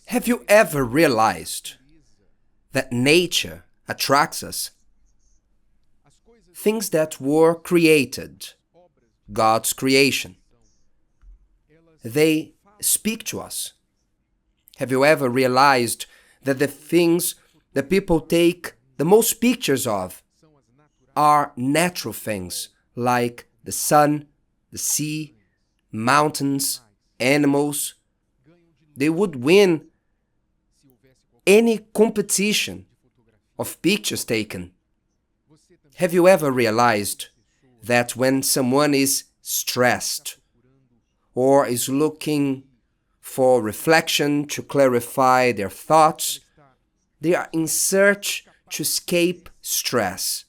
Have you ever realized that nature attracts us? Things that were created, God's creation, they speak to us. Have you ever realized that the things that people take the most pictures of are natural things like the sun, the sea, mountains, animals? They would win any competition of pictures taken. Have you ever realized that when someone is stressed or is looking for reflection to clarify their thoughts, they are in search to escape stress?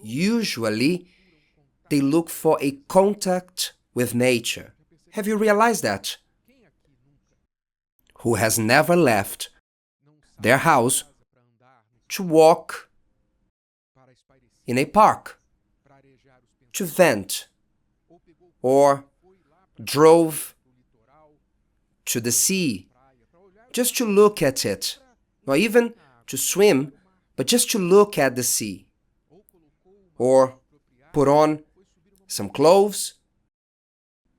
Usually, they look for a contact with nature. Have you realized that? Who has never left their house to walk in a park, to vent, or drove to the sea, just to look at it, not even to swim, but just to look at the sea, or put on some clothes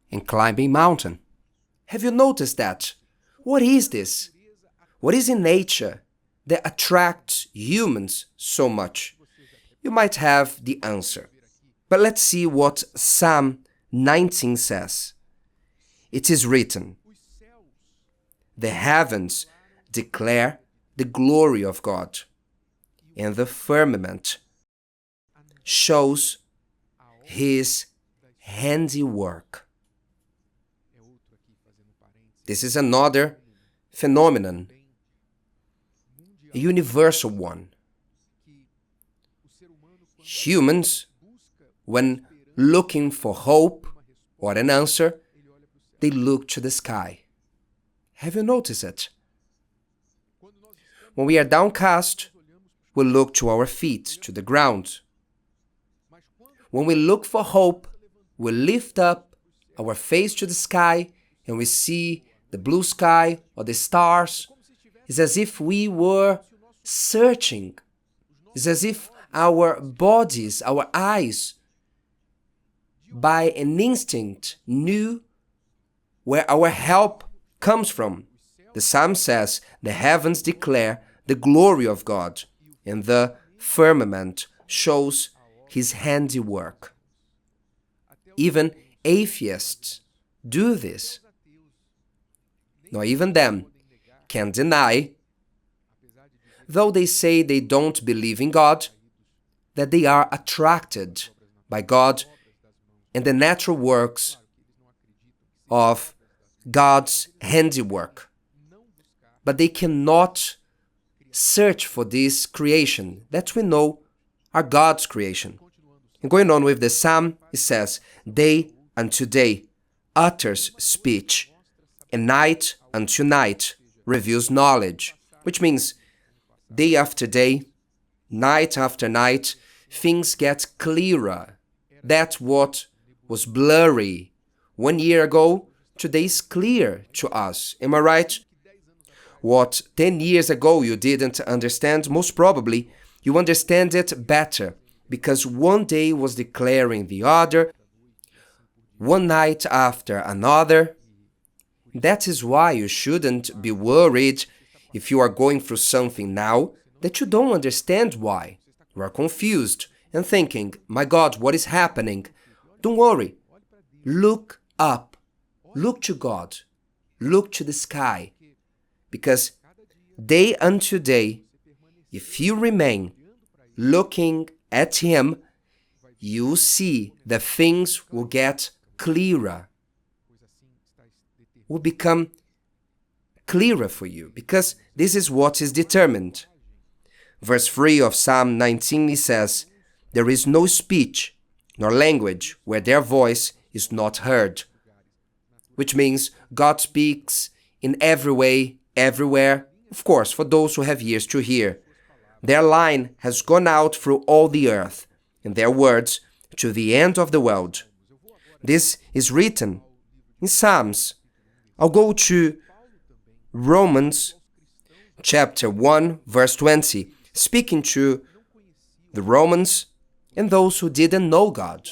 and climb a mountain? Have you noticed that? What is this? What is in nature that attracts humans so much? You might have the answer. But let's see what Psalm 19 says. It is written, "The heavens declare the glory of God, and the firmament shows His handiwork." This is another phenomenon, a universal one. Humans, when looking for hope or an answer, they look to the sky. Have you noticed it? When we are downcast, we look to our feet, to the ground. When we look for hope, we lift up our face to the sky and we see the blue sky or the stars. It's as if we were searching. It's as if our bodies, our eyes, by an instinct, knew where our help comes from. The psalm says, "The heavens declare the glory of God, and the firmament shows His handiwork." Even atheists do this. Not even them can deny, though they say they don't believe in God, that they are attracted by God and the natural works of God's handiwork. But they cannot search for this creation that we know are God's creation. And going on with the psalm, it says, "Day unto day utters speech, and night unto night reveals knowledge," which means day after day, night after night, things get clearer. That what was blurry 1 year ago, today is clear to us. Am I right? What 10 years ago you didn't understand, most probably you understand it better, because one day was declaring the other, one night after another. That is why you shouldn't be worried if you are going through something now that you don't understand why. You are confused and thinking, "My God, what is happening?" Don't worry. Look up. Look to God. Look to the sky. Because day unto day, if you remain looking at Him, you see that things will get clearer. Will become clearer for you, because this is what is determined. Verse 3 of Psalm 19 says, "There is no speech nor language where their voice is not heard," which means God speaks in every way, everywhere, of course, for those who have ears to hear. Their line has gone out through all the earth, and their words to the end of the world. This is written in Psalms. I'll go to Romans chapter 1, verse 20, speaking to the Romans and those who didn't know God.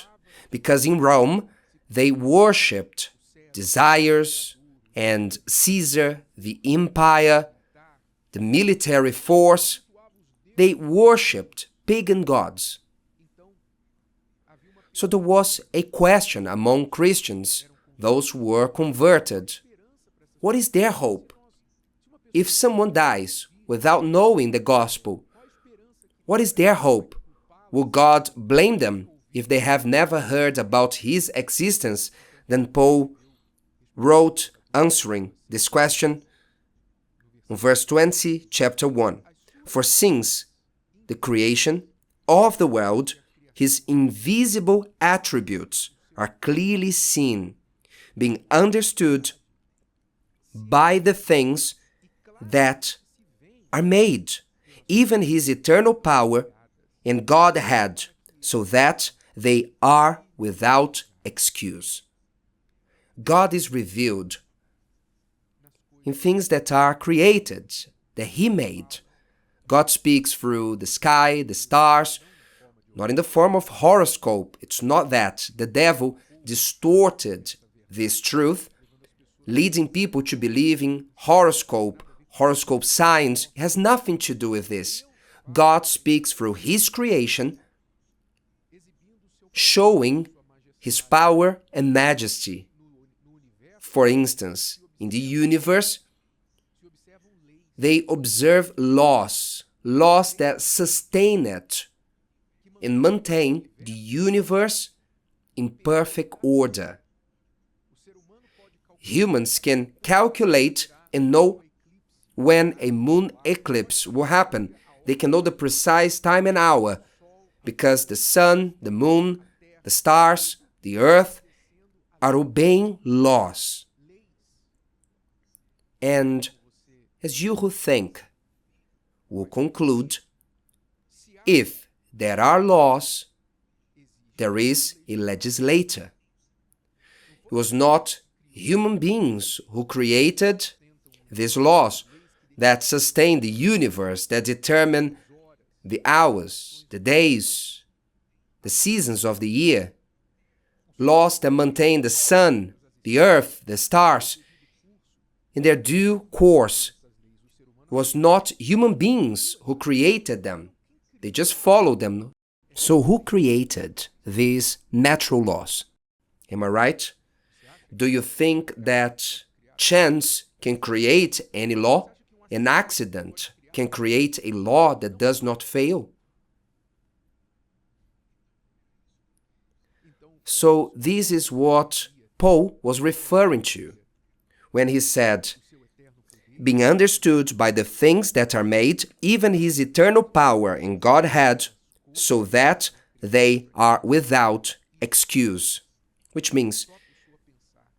Because in Rome, they worshipped desires and Caesar, the empire, the military force. They worshipped pagan gods. So there was a question among Christians, those who were converted. What is their hope? If someone dies without knowing the gospel, what is their hope? Will God blame them if they have never heard about his existence? Then Paul wrote, answering this question in verse 20, chapter 1. For since the creation of the world, his invisible attributes are clearly seen, being understood by the things that are made, even his eternal power and Godhead, so that they are without excuse. God is revealed in things that are created, that he made. God speaks through the sky, the stars, not in the form of horoscope. It's not that. The devil distorted this truth, leading people to believe in horoscope science. It has nothing to do with this. God speaks through his creation, showing his power and majesty. For instance, in the universe, they observe laws that sustain it and maintain the universe in perfect order. Humans can calculate and know when a moon eclipse will happen. They can know the precise time and hour because the sun, the moon, the stars, the earth are obeying laws. And as you who think will conclude, if there are laws, there is a legislator. It was not human beings who created these laws that sustain the universe, that determine the hours, the days, the seasons of the year. Laws that maintain the sun, the earth, the stars in their due course. It was not human beings who created them. They just followed them. So who created these natural laws? Am I right? Do you think that chance can create any law? An accident can create a law that does not fail? So this is what Paul was referring to when he said, being understood by the things that are made, even his eternal power in Godhead, so that they are without excuse. Which means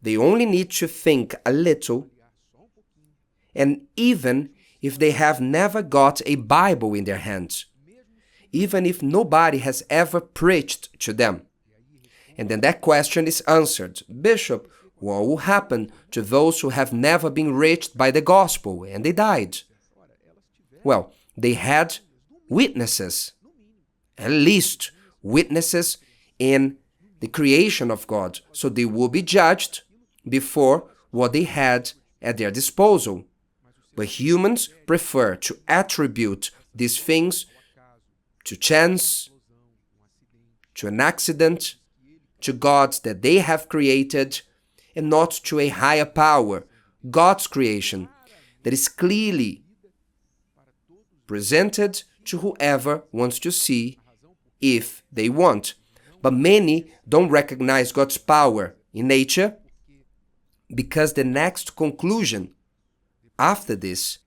they only need to think a little, and even if they have never got a Bible in their hands, even if nobody has ever preached to them. And then that question is answered. Bishop, what will happen to those who have never been reached by the gospel and they died? Well, they had witnesses, at least witnesses in the creation of God, so they will be judged before what they had at their disposal. But humans prefer to attribute these things to chance, to an accident, to gods that they have created, and not to a higher power, God's creation, that is clearly presented to whoever wants to see if they want. But many don't recognize God's power in nature because the next conclusion after this,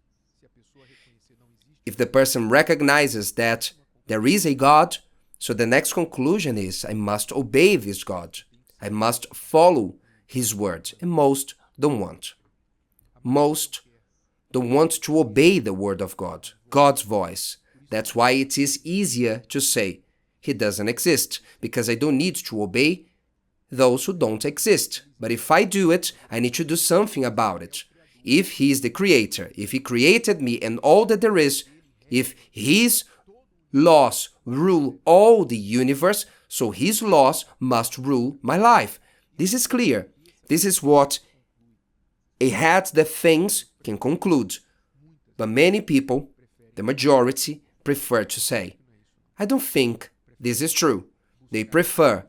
if the person recognizes that there is a God, so the next conclusion is, I must obey this God. I must follow his word. And most don't want. Most don't want to obey the word of God, God's voice. That's why it is easier to say, he doesn't exist, because I don't need to obey those who don't exist. But if I do it, I need to do something about it. if He is the Creator, if He created me and all that there is, if His laws rule all the universe, so His laws must rule my life. This is clear. This is what a head that thinks can conclude. But many people, the majority, prefer to say, I don't think this is true. They prefer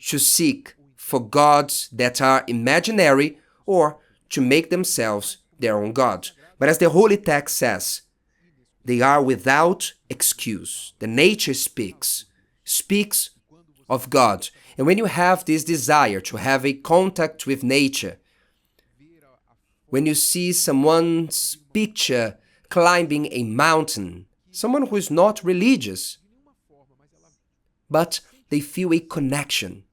to seek for gods that are imaginary or to make themselves their own God. But as the Holy Text says, they are without excuse. The nature speaks of God. And when you have this desire to have a contact with nature, when you see someone's picture climbing a mountain, someone who is not religious, but they feel a connection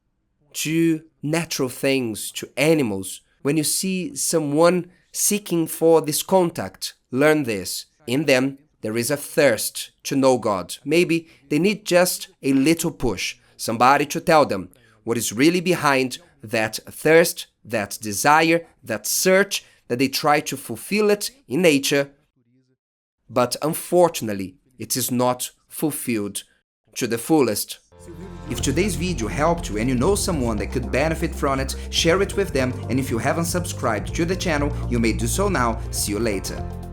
to natural things, to animals. When you see someone seeking for this contact, learn this. In them, there is a thirst to know God. Maybe they need just a little push, somebody to tell them what is really behind that thirst, that desire, that search, that they try to fulfill it in nature, but unfortunately, it is not fulfilled to the fullest. If today's video helped you and you know someone that could benefit from it, share it with them, and if you haven't subscribed to the channel, you may do so now. See you later.